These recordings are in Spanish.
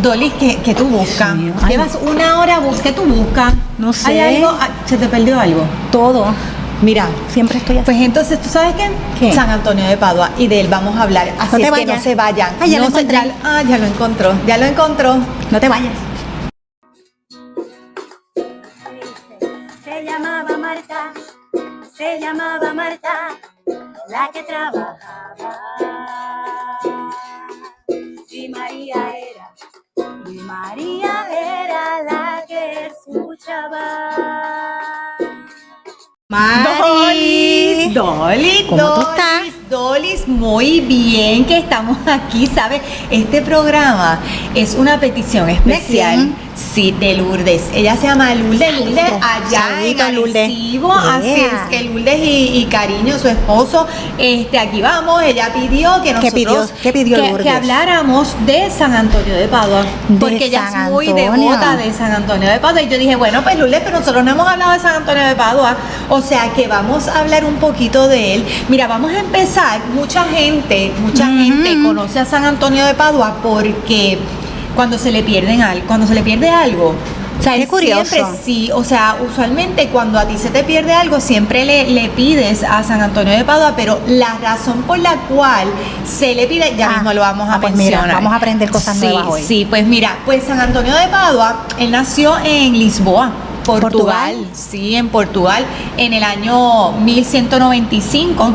Dolly, ¿qué tú buscas? Sí, Llevas una hora, ¿qué tú buscas? No sé. ¿Hay algo? ¿Se te perdió algo? Todo. Mira, Siempre estoy así. pues entonces, ¿tú sabes qué? ¿Qué? San Antonio de Padua, y de él vamos a hablar. Así No te es que vayas. no se vayan. Ah, ya no lo encontré. ya lo encontró, ya lo encontró. No te vayas. Se llamaba Marta, la que trabajaba. Y María era la que escuchaba. Mari. Dolly, ¿Cómo tú estás? Dolis, muy bien que estamos aquí, ¿sabes? Este programa es una petición especial. ¿De quién? Sí, de Lourdes. Ella se llama Lourdes allá Saludito, en Lourdes. Arecibo. Yeah. Así es que Lourdes y Cariño, su esposo, aquí vamos. Ella pidió que nosotros ¿Qué pidió Lourdes? que habláramos de San Antonio de Padua, De porque ella San es muy Antonio. devota de San Antonio de Padua. Y yo dije, bueno, pues Lourdes, pero nosotros no hemos hablado de San Antonio de Padua, o sea que vamos a hablar un poquito de él. Mira, vamos a empezar. Mucha gente conoce a San Antonio de Padua porque cuando se le pierde algo, o sea, Qué él curioso. siempre sí, o sea, usualmente cuando a ti se te pierde algo, siempre le pides a San Antonio de Padua, pero la razón por la cual se le pide, ya mismo lo vamos a pues mencionar. mira, vamos a aprender cosas Sí, nuevas hoy. Sí, pues mira, pues San Antonio de Padua, él nació en Lisboa, Portugal. Sí, en Portugal, en el año 1195.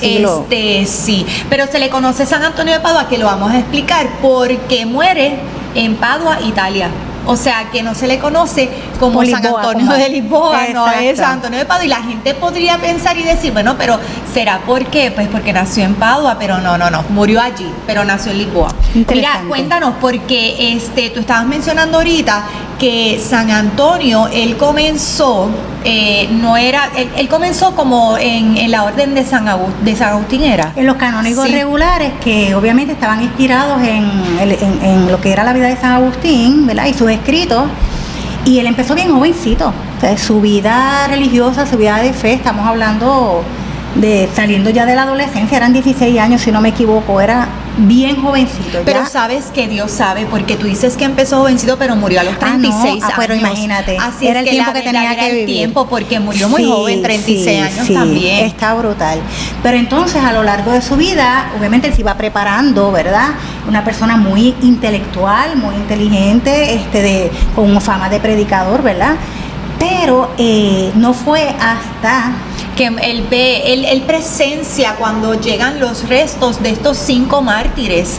Siglo. Sí, pero se le conoce San Antonio de Padua, que lo vamos a explicar, porque muere en Padua, Italia. O sea, que no se le conoce como San Lisboa, Antonio como- de Lisboa, no es Exacto. San Antonio de Padua. Y la gente podría pensar y decir, bueno, pero ¿será por qué? Pues porque nació en Padua, pero no, murió allí, pero nació en Lisboa. Mira, Interesante. cuéntanos, porque tú estabas mencionando ahorita que San Antonio, él comenzó, él comenzó como en la orden de San Agustín, ¿era? En los canónigos Sí. regulares, que obviamente estaban inspirados en lo que era la vida de San Agustín, ¿verdad? Y sus escritos. Y él empezó bien jovencito. O sea, su vida religiosa, su vida de fe, estamos hablando de saliendo ya de la adolescencia, eran 16 años, si no me equivoco, era bien jovencito. Pero ya. sabes que Dios sabe, porque tú dices que empezó jovencito, pero murió a los 36 años. Pero imagínate, Así era es el tiempo que tenía era que el vivir. tiempo, porque murió muy joven, 36 años sí, también. está brutal. Pero entonces a lo largo de su vida, obviamente él se iba preparando, ¿verdad? Una persona muy intelectual, muy inteligente, con fama de predicador, ¿verdad? Pero no fue hasta Que él presencia cuando llegan los restos de estos 5 mártires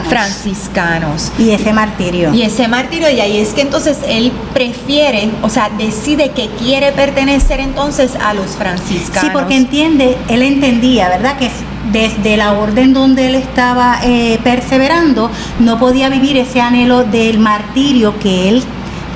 franciscanos. Y ese martirio. Y ese martirio, y ahí es que entonces él prefiere, o sea, decide que quiere pertenecer entonces a los franciscanos. Sí, porque él entendía, ¿verdad? Que desde la orden donde él estaba perseverando, no podía vivir ese anhelo del martirio que él,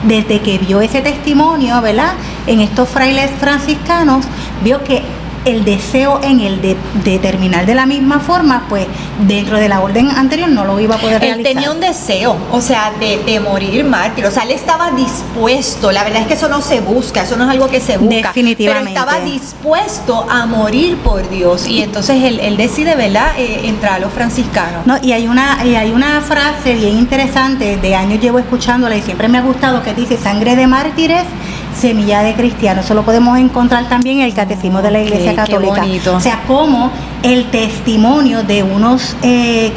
desde que vio ese testimonio, ¿verdad? En estos frailes franciscanos, vio que el deseo en él de terminar de la misma forma, pues dentro de la orden anterior no lo iba a poder realizar. Él tenía un deseo, o sea, de morir mártir, o sea, él estaba dispuesto, la verdad es que eso no se busca, eso no es algo que se busca. Definitivamente. Pero estaba dispuesto a morir por Dios, y entonces él decide, ¿verdad?, entrar a los franciscanos. No, y hay una frase bien interesante, de años llevo escuchándola y siempre me ha gustado, que dice: sangre de mártires, semilla de cristianos. Eso lo podemos encontrar también en el Catecismo de la Iglesia Católica. Qué bonito. O sea, como el testimonio de unos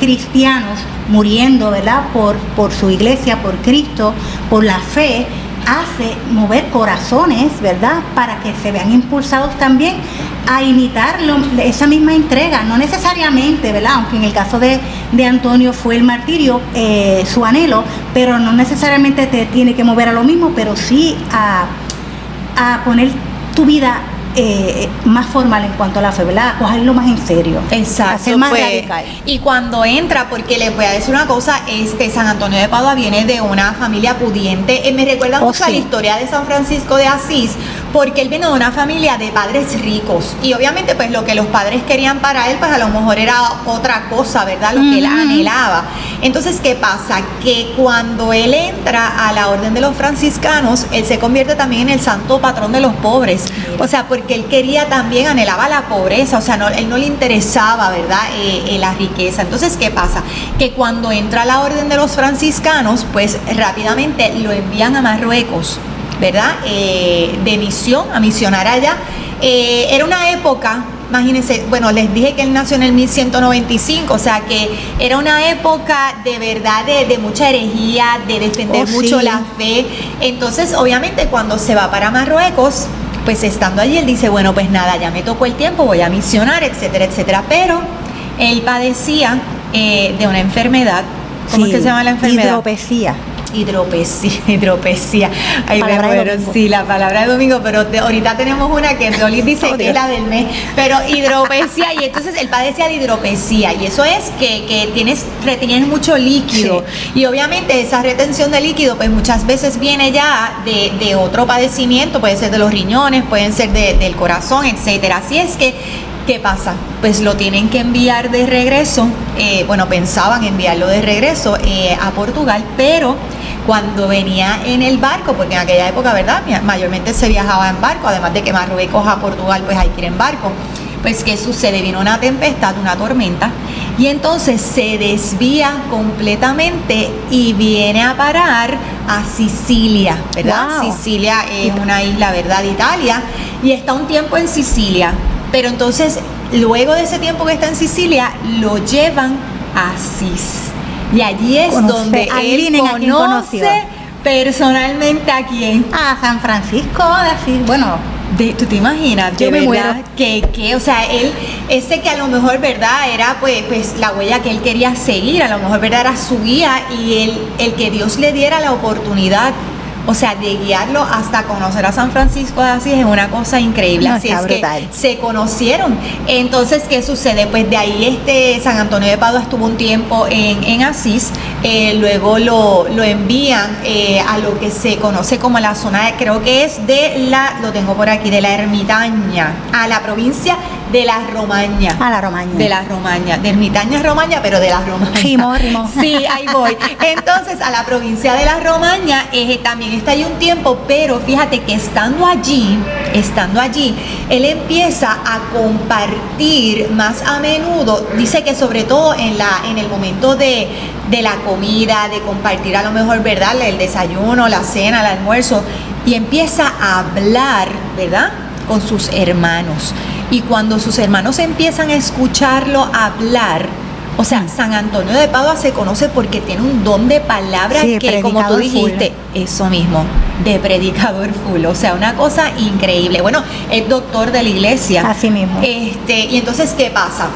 cristianos muriendo, ¿verdad? Por su iglesia, por Cristo, por la fe, hace mover corazones, ¿verdad? Para que se vean impulsados también a imitarlo, esa misma entrega, no necesariamente, ¿verdad? Aunque en el caso de Antonio fue el martirio, su anhelo, pero no necesariamente te tiene que mover a lo mismo, pero sí a poner tu vida más formal en cuanto a la fe, ¿verdad? A cogerlo más en serio. Exacto. A ser más pues, radical. Y cuando entra, porque les voy a decir una cosa, San Antonio de Padua viene de una familia pudiente. Me recuerda mucho a la historia de San Francisco de Asís, porque él viene de una familia de padres ricos. Y obviamente, pues lo que los padres querían para él, pues a lo mejor era otra cosa, ¿verdad? Lo que él anhelaba. Entonces, ¿qué pasa? Que cuando él entra a la orden de los franciscanos, él se convierte también en el santo patrón de los pobres. O sea, porque él quería también, anhelaba la pobreza, o sea, él no le interesaba, ¿verdad? La riqueza. Entonces, ¿qué pasa? Que cuando entra a la orden de los franciscanos, pues rápidamente lo envían a Marruecos, ¿verdad? De misión, a misionar allá. Era una época, imagínense, bueno, les dije que él nació en el 1195, o sea que era una época de verdad de mucha herejía, de defender mucho la fe. Entonces, obviamente, cuando se va para Marruecos, pues estando allí, él dice, bueno, pues nada, ya me tocó el tiempo, voy a misionar, etcétera, etcétera. Pero él padecía de una enfermedad. ¿Cómo es que se llama la enfermedad? Hidropesia. Ay, me muero, sí, la palabra de domingo, pero ahorita tenemos una que Dolly dice que es la del mes, pero hidropesia, y entonces él padecía de hidropesia, y eso es que retienes mucho líquido, y obviamente esa retención de líquido, pues muchas veces viene ya de otro padecimiento, puede ser de los riñones, pueden ser del corazón, etcétera. Así es que, ¿qué pasa? Pues lo tienen que enviar de regreso, pensaban enviarlo de regreso a Portugal, pero cuando venía en el barco, porque en aquella época, ¿verdad? Mayormente se viajaba en barco, además de que Marruecos a Portugal, pues hay que ir en barco. Pues, ¿qué sucede? Vino una tempestad, una tormenta, y entonces se desvía completamente y viene a parar a Sicilia, ¿verdad? Wow. Sicilia es una isla, ¿verdad?, de Italia, y está un tiempo en Sicilia. Pero entonces, luego de ese tiempo que está en Sicilia, lo llevan a Asís. Y allí es donde él conoce personalmente a quién. A San Francisco de Asís. Bueno, ¿tú te imaginas? Yo me muero. O sea, él, ese que a lo mejor, ¿verdad?, era pues la huella que él quería seguir, a lo mejor, ¿verdad?, era su guía, y el que Dios le diera la oportunidad, o sea, de guiarlo hasta conocer a San Francisco de Asís, es una cosa increíble. No, así es brutal. Que se conocieron. Entonces, ¿qué sucede? Pues de ahí San Antonio de Padua estuvo un tiempo en Asís, luego lo envían a lo que se conoce como la zona, creo que es lo tengo por aquí, de la Ermitaña, a la provincia de la Romaña. A la Romaña. De la Romaña. De Ermitaña es Romaña, pero de la Romaña. Rimó. Sí, ahí voy. Entonces, a la provincia de la Romaña también está allí un tiempo, pero fíjate que estando allí, él empieza a compartir más a menudo, dice que sobre todo en el momento de la comida, de compartir a lo mejor, ¿verdad?, el desayuno, la cena, el almuerzo, y empieza a hablar, ¿verdad?, con sus hermanos. Y cuando sus hermanos empiezan a escucharlo hablar, o sea, San Antonio de Padua se conoce porque tiene un don de palabra, que, como tú dijiste, eso mismo, de predicador full, o sea, una cosa increíble. Bueno, es doctor de la iglesia. Así mismo. Y entonces, ¿qué pasa?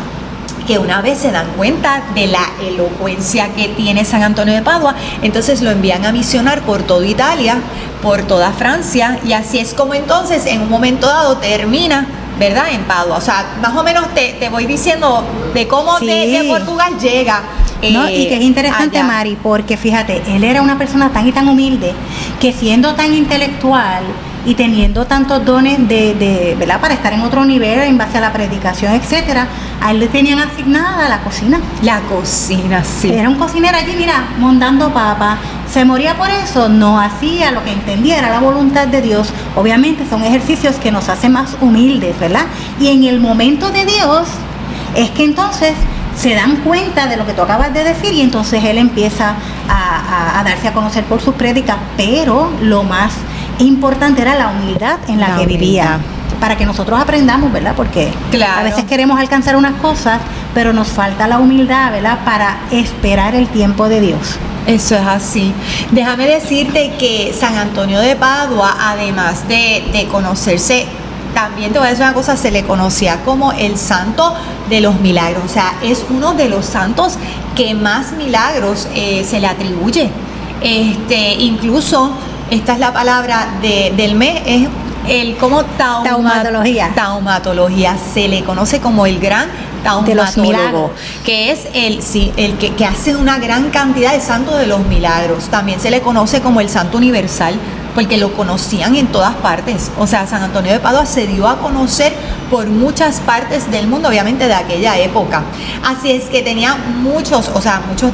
Que una vez se dan cuenta de la elocuencia que tiene San Antonio de Padua, entonces lo envían a misionar por toda Italia, por toda Francia, y así es como entonces en un momento dado termina, ¿verdad?, en Padua. O sea, más o menos te voy diciendo de cómo de Portugal llega. No, y que es interesante, allá, Mari, porque fíjate, él era una persona tan y tan humilde que, siendo tan intelectual y teniendo tantos dones ¿verdad?, para estar en otro nivel en base a la predicación, etcétera, a él le tenían asignada la cocina. La cocina, sí. Era un cocinero allí, mira, mondando papa. ¿Se moría por eso? No, hacía lo que entendía, era la voluntad de Dios. Obviamente son ejercicios que nos hacen más humildes, ¿verdad? Y en el momento de Dios es que entonces se dan cuenta de lo que tú acabas de decir, y entonces él empieza a darse a conocer por sus prédicas, pero lo más importante era la humildad en la que vivía, para que nosotros aprendamos, ¿verdad? Porque a veces queremos alcanzar unas cosas, pero nos falta la humildad, ¿verdad?, para esperar el tiempo de Dios. Eso es así. Déjame decirte que San Antonio de Padua, además de conocerse, también te voy a decir una cosa, se le conocía como el santo de los milagros. O sea, es uno de los santos que más milagros se le atribuye. Incluso, esta es la palabra del mes, es el como taumatología. Se le conoce como el gran taumatólogo, que es el que hace una gran cantidad de santos de los milagros. También se le conoce como el santo universal, porque lo conocían en todas partes. O sea, San Antonio de Padua se dio a conocer por muchas partes del mundo, obviamente de aquella época. Así es que tenía muchos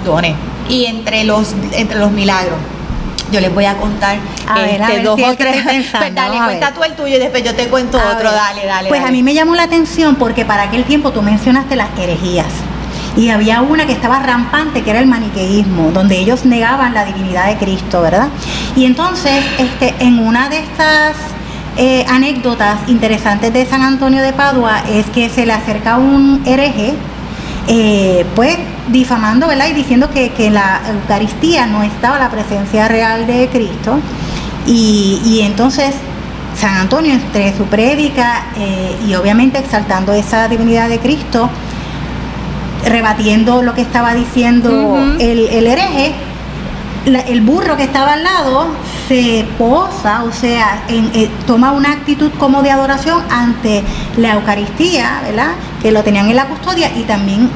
dones. Y entre los milagros, yo les voy a contar A ver dos si o es que tres. estoy pensando, Pues dale, vamos a cuenta ver. tú el tuyo y después yo te cuento A otro. ver. Dale. Pues a mí me llamó la atención porque para aquel tiempo tú mencionaste las herejías. Y había una que estaba rampante, que era el maniqueísmo, donde ellos negaban la divinidad de Cristo, ¿verdad? Y entonces, en una de estas anécdotas interesantes de San Antonio de Padua es que se le acerca un hereje, pues difamando, ¿verdad? Y diciendo que en la Eucaristía no estaba la presencia real de Cristo. Y entonces San Antonio, entre su prédica y obviamente exaltando esa divinidad de Cristo, rebatiendo lo que estaba diciendo el hereje, el burro que estaba al lado se posa, o sea, toma una actitud como de adoración ante la Eucaristía, ¿verdad? Que lo tenían en la custodia, y también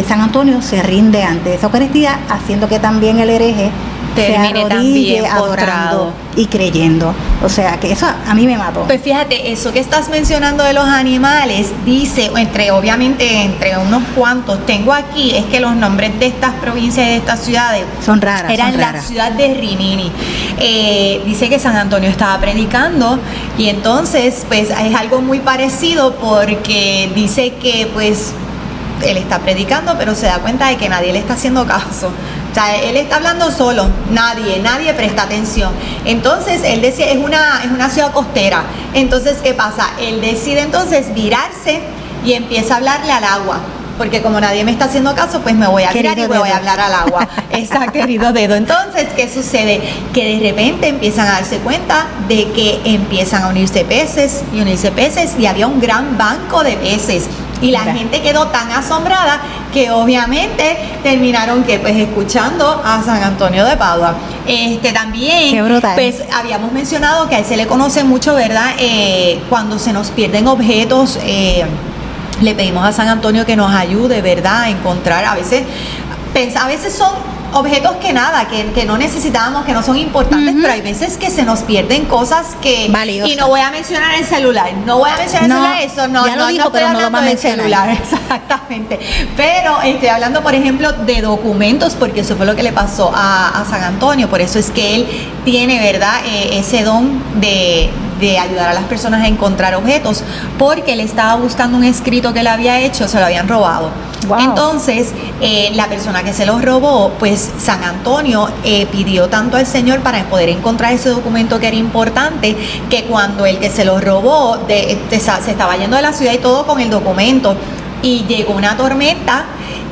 San Antonio se rinde ante esa Eucaristía, haciendo que también el hereje se Termine arrodille también adorando postrado y creyendo. O sea, que eso a mí me mató. Pues fíjate, eso que estás mencionando de los animales, dice, obviamente entre unos cuantos, tengo aquí, es que los nombres de estas provincias y de estas ciudades Son raras. eran son la raras. ciudad de Rimini. Dice que San Antonio estaba predicando, y entonces pues es algo muy parecido, porque dice que pues él está predicando, pero se da cuenta de que nadie le está haciendo caso. O sea, él está hablando solo, nadie presta atención. Entonces, él decía, es una ciudad costera. Entonces, ¿qué pasa? Él decide entonces virarse y empieza a hablarle al agua. Porque como nadie me está haciendo caso, pues me voy a virar y Querido voy a dedo. hablar al agua. Exacto, querido dedo. Entonces, ¿qué sucede? Que de repente empiezan a darse cuenta de que empiezan a unirse peces, y había un gran banco de peces. Y la Mira. gente quedó tan asombrada que obviamente terminaron pues escuchando a San Antonio de Padua. También, Qué brutal. pues habíamos mencionado que a él se le conoce mucho, ¿verdad? Cuando se nos pierden objetos, le pedimos a San Antonio que nos ayude, ¿verdad? A encontrar, a veces son objetos que no necesitábamos, que no son importantes, pero hay veces que se nos pierden cosas que... Valiosas. Y no voy a mencionar el celular, eso, ya lo dijo, estoy pero no lo hablando va a del mencionar. celular, exactamente. Pero estoy hablando, por ejemplo, de documentos, porque eso fue lo que le pasó a San Antonio. Por eso es que él tiene, ¿verdad?, ese don de ayudar a las personas a encontrar objetos, porque él estaba buscando un escrito que él había hecho, se lo habían robado. Wow. Entonces, la persona que se los robó, pues San Antonio pidió tanto al Señor para poder encontrar ese documento que era importante, que cuando el que se los robó se estaba yendo de la ciudad y todo con el documento, y llegó una tormenta,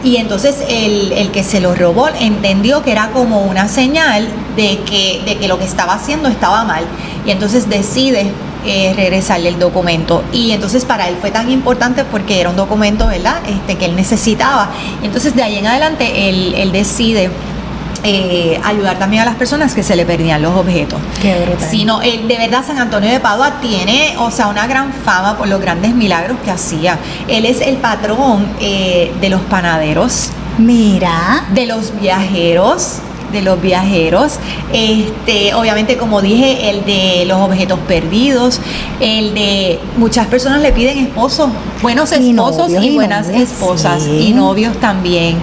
y entonces el que se lo robó entendió que era como una señal de que lo que estaba haciendo estaba mal, y entonces decide regresarle el documento. Y entonces para él fue tan importante porque era un documento, ¿verdad?, que él necesitaba. Y entonces de ahí en adelante él decide ayudar también a las personas que se le perdían los objetos. Qué brutal. Sino, de verdad, San Antonio de Padua tiene, o sea, una gran fama por los grandes milagros que hacía. Él es el patrón de los panaderos, Mira. de los viajeros. Obviamente, como dije, el de los objetos perdidos, el de muchas personas le piden esposos, buenos Y esposos novios, y y buenas novias, esposas, sí. y novios también.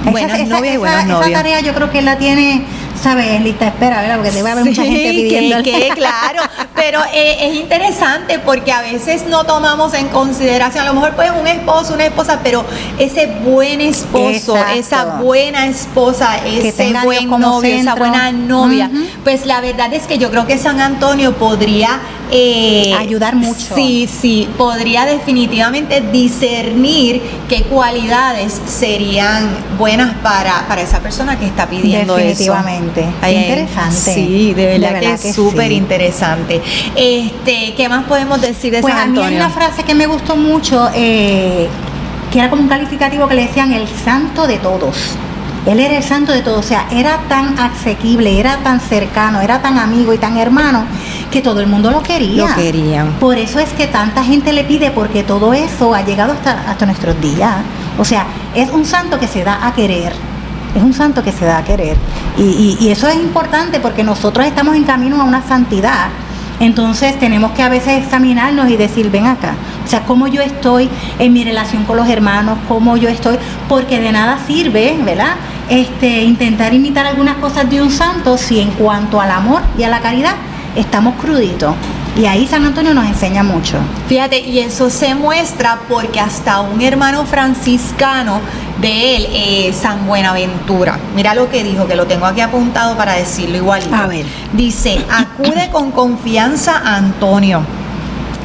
Buenas novias y buenos esa novios. tarea yo creo que la tiene, ¿sabes?, en lista de espera, ¿verdad? Porque te va a haber mucha gente pidiendo. Claro, pero es interesante porque a veces no tomamos en consideración, a lo mejor pues un esposo, una esposa, pero ese buen esposo, Exacto. esa buena esposa, ese tenga buen Dios como novio, esa centro. buena novia, Ujú. pues la verdad es que yo creo que San Antonio podría ayudar mucho. Sí, podría definitivamente discernir qué cualidades serían buenas para esa persona que está pidiendo Definitivamente. eso. Qué interesante. Sí, de verdad que que es súper sí. interesante. ¿Qué más podemos decir de Pues San a mí hay Antonio? una frase que me gustó mucho, que era como un calificativo que le decían el santo de todos. Él era el santo de todos, o sea, era tan asequible, era tan cercano, era tan amigo y tan hermano que todo el mundo lo quería. Lo querían. Por eso es que tanta gente le pide, porque todo eso ha llegado hasta nuestros días. O sea, es un santo que se da a querer. Es un santo que se da a querer. Y eso es importante porque nosotros estamos en camino a una santidad. Entonces tenemos que a veces examinarnos y decir, ven acá, o sea, cómo yo estoy en mi relación con los hermanos, cómo yo estoy, porque de nada sirve, ¿verdad?, intentar imitar algunas cosas de un santo si en cuanto al amor y a la caridad estamos cruditos. Y ahí San Antonio nos enseña mucho. Fíjate, y eso se muestra porque hasta un hermano franciscano de él, San Buenaventura, mira lo que dijo, que lo tengo aquí apuntado para decirlo igualito. A ver. Dice, acude con confianza a Antonio,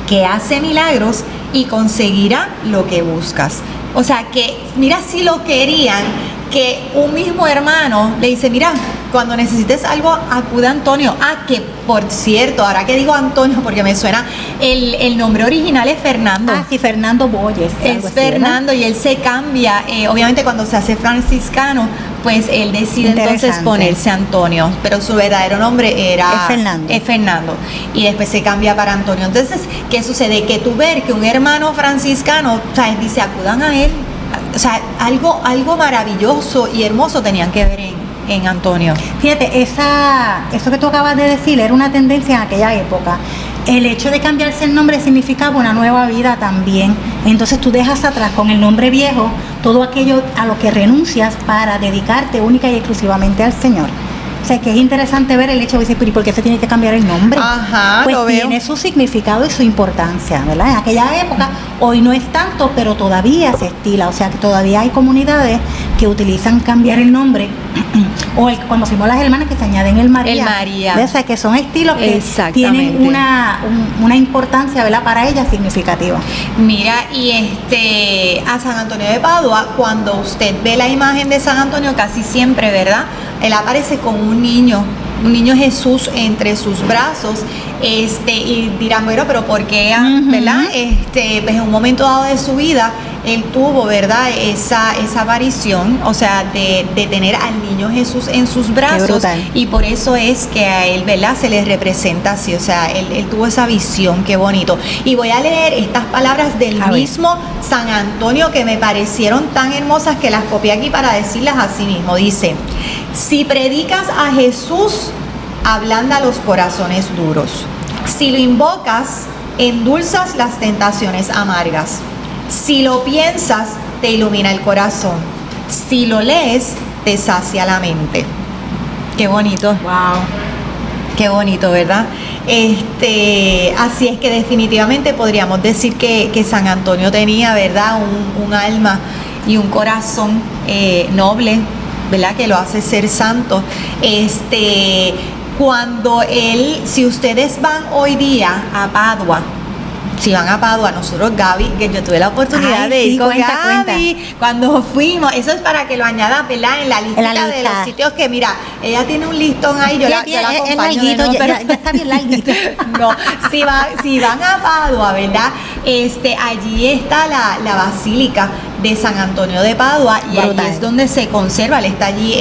que hace milagros y conseguirá lo que buscas. O sea que, mira si lo querían, que un mismo hermano le dice, mira, cuando necesites algo, acude a Antonio. Ah, que por cierto, ahora que digo Antonio, porque me suena, el nombre original es Fernando. Ah, sí, Fernando Boyes. Es Fernando, y él se cambia, obviamente cuando se hace franciscano, pues él decide entonces ponerse Antonio, pero su verdadero nombre era es Fernando, y después se cambia para Antonio. Entonces, ¿qué sucede? Que tú ver que un hermano franciscano, o sea, dice, acudan a él, o sea, algo maravilloso y hermoso tenían que ver en Antonio. Fíjate, eso que tú acabas de decir era una tendencia en aquella época. El hecho de cambiarse el nombre significaba una nueva vida también. Entonces tú dejas atrás con el nombre viejo todo aquello a lo que renuncias para dedicarte única y exclusivamente al Señor. O sea, que es interesante ver el hecho de decir, ¿pero por qué se tiene que cambiar el nombre? Ajá, pues lo veo. Tiene su significado y su importancia, ¿verdad? En aquella época, hoy no es tanto, pero todavía se estila. O sea, que todavía hay comunidades que utilizan cambiar el nombre. O cuando fuimos las hermanas que se añaden el María. El María. O sea, que son estilos que tienen una importancia, ¿verdad? Para ellas significativa. Mira, y a San Antonio de Padua, cuando usted ve la imagen de San Antonio, casi siempre, ¿verdad? Él aparece con un niño Jesús entre sus brazos, y dirán, bueno, pero ¿por qué, verdad? Pues en un momento dado de su vida, él tuvo, ¿verdad? Esa aparición, o sea, de tener al niño Jesús en sus brazos, y por eso es que a él, ¿verdad? Se le representa así, o sea, él tuvo esa visión, qué bonito. Y voy a leer estas palabras del mismo San Antonio que me parecieron tan hermosas que las copié aquí para decirlas así mismo. Dice, si predicas a Jesús, ablanda los corazones duros. Si lo invocas, endulzas las tentaciones amargas. Si lo piensas, te ilumina el corazón. Si lo lees, te sacia la mente. Qué bonito. Wow. Qué bonito, ¿verdad? Así es que definitivamente podríamos decir que San Antonio tenía, ¿verdad? Un alma y un corazón noble, ¿verdad? Que lo hace ser santo. Cuando si ustedes van hoy día a Padua, si van a Padua, nosotros, Gaby, que yo tuve la oportunidad de ir con Gaby, cuando fuimos, eso es para que lo añada, ¿verdad? En la lista de los sitios que, mira, ella tiene un listón ahí, yo la acompaño. Ya está bien larguito. No, si van a Padua, ¿verdad? Allí está la Basílica de San Antonio de Padua, y allí es donde se conserva, él está allí,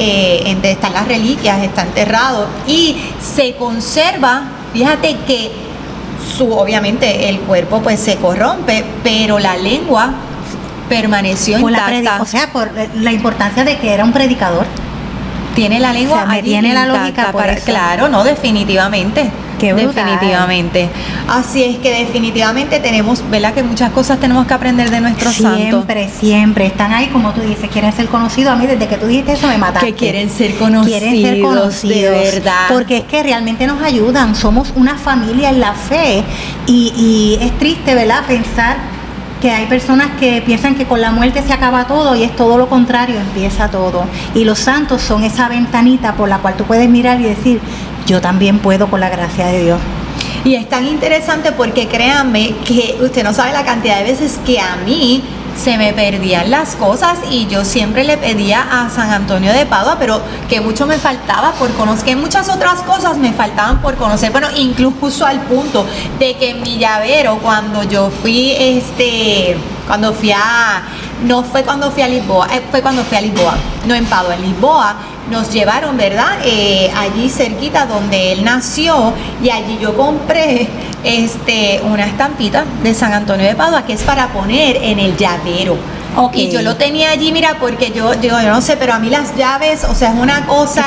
están las reliquias, está enterrado, y se conserva, fíjate que obviamente el cuerpo pues se corrompe, pero la lengua permaneció intacta. Por la importancia de que era un predicador. Tiene la lengua, me tiene la lógica por eso. Claro, no, definitivamente. Qué brutal. Definitivamente. Así es que definitivamente tenemos, ¿verdad? Que muchas cosas tenemos que aprender de nuestros santos. Siempre están ahí, como tú dices, quieren ser conocidos. A mí desde que tú dijiste eso me mataste. Que quieren ser conocidos, de verdad. Porque es que realmente nos ayudan, somos una familia en la fe, y es triste, ¿verdad? Pensar que hay personas que piensan que con la muerte se acaba todo, y es todo lo contrario, empieza todo. Y los santos son esa ventanita por la cual tú puedes mirar y decir, yo también puedo con la gracia de Dios. Y es tan interesante porque créanme que usted no sabe la cantidad de veces que a mí se me perdían las cosas, y yo siempre le pedía a San Antonio de Padua, pero que mucho me faltaba por conocer, que muchas otras cosas me faltaban por conocer. Bueno, incluso al punto de que en mi llavero, cuando yo fui, no fue cuando fui a Lisboa, fue cuando fui a Lisboa, no en Padua, en Lisboa, nos llevaron, ¿verdad? Allí cerquita donde él nació, y allí yo compré una estampita de San Antonio de Padua que es para poner en el llavero. Y yo lo tenía allí, mira, porque yo no sé, pero a mí las llaves, o sea, es una cosa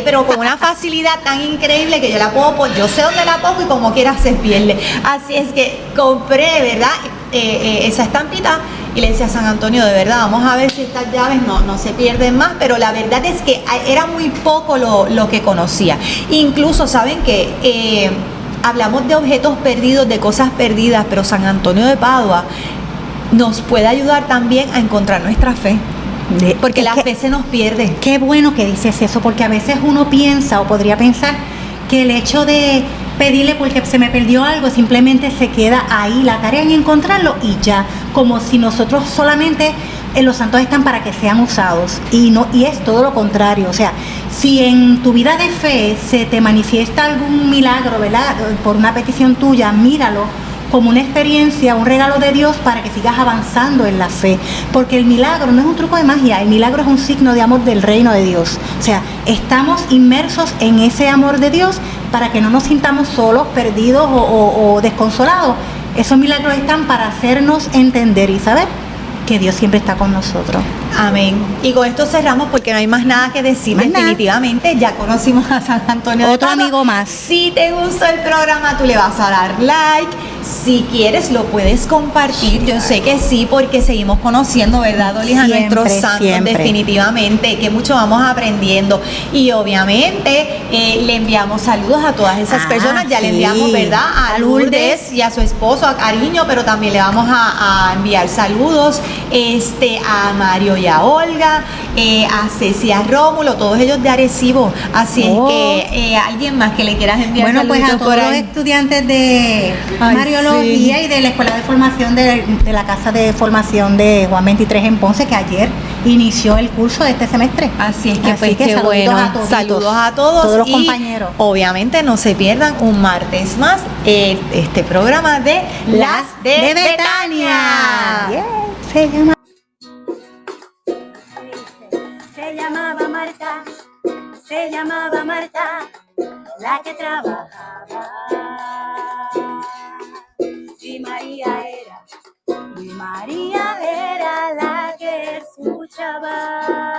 pero con una facilidad tan increíble que yo la puedo, yo sé dónde la pongo y como quiera se pierde. Así es que compré, ¿verdad? Esa estampita, y le decía a San Antonio, de verdad, vamos a ver si estas llaves no se pierden más, pero la verdad es que era muy poco lo que conocía. Incluso, ¿saben qué? Hablamos de objetos perdidos, de cosas perdidas, pero San Antonio de Padua nos puede ayudar también a encontrar nuestra fe. Porque la fe se nos pierde. Qué bueno que dices eso, porque a veces uno piensa o podría pensar que el hecho de pedirle porque se me perdió algo simplemente se queda ahí, la tarea en encontrarlo y ya, como si nosotros solamente los santos están para que sean usados y es todo lo contrario. O sea, si en tu vida de fe se te manifiesta algún milagro, ¿verdad? Por una petición tuya, míralo como una experiencia, un regalo de Dios para que sigas avanzando en la fe, porque el milagro no es un truco de magia, el milagro es un signo de amor del reino de Dios. O sea, estamos inmersos en ese amor de Dios para que no nos sintamos solos, perdidos o desconsolados. Esos milagros están para hacernos entender y saber que Dios siempre está con nosotros. Amén. Y con esto cerramos porque no hay más nada que decir. Definitivamente ya conocimos a San Antonio de Otro Padua. amigo más. Si te gustó el programa, tú le vas a dar like. Si quieres, lo puedes compartir. Yo sé que sí, porque seguimos conociendo, ¿verdad, Dolis? A nuestros santos, siempre. definitivamente, que mucho vamos aprendiendo. Y obviamente le enviamos saludos a todas esas personas. Ya le enviamos, ¿verdad? A Lourdes y a su esposo, a Cariño, pero también le vamos a enviar saludos a Mario y a Olga, a Ceci, a Rómulo, todos ellos de Arecibo. Así es que alguien más que le quieras enviar bueno, pues a saluditos todos por los ahí. estudiantes de Mariología y de la Escuela de Formación de la Casa de Formación de Juan 23 en Ponce, que ayer inició el curso de este semestre. Así es que, Así pues que qué bueno. Saludos a todos los y compañeros. Obviamente no se pierdan un martes más este programa de Las de Betania. Yeah, se llama. Se llamaba Marta, se llamaba Marta, la que trabajaba. Y María era la que escuchaba.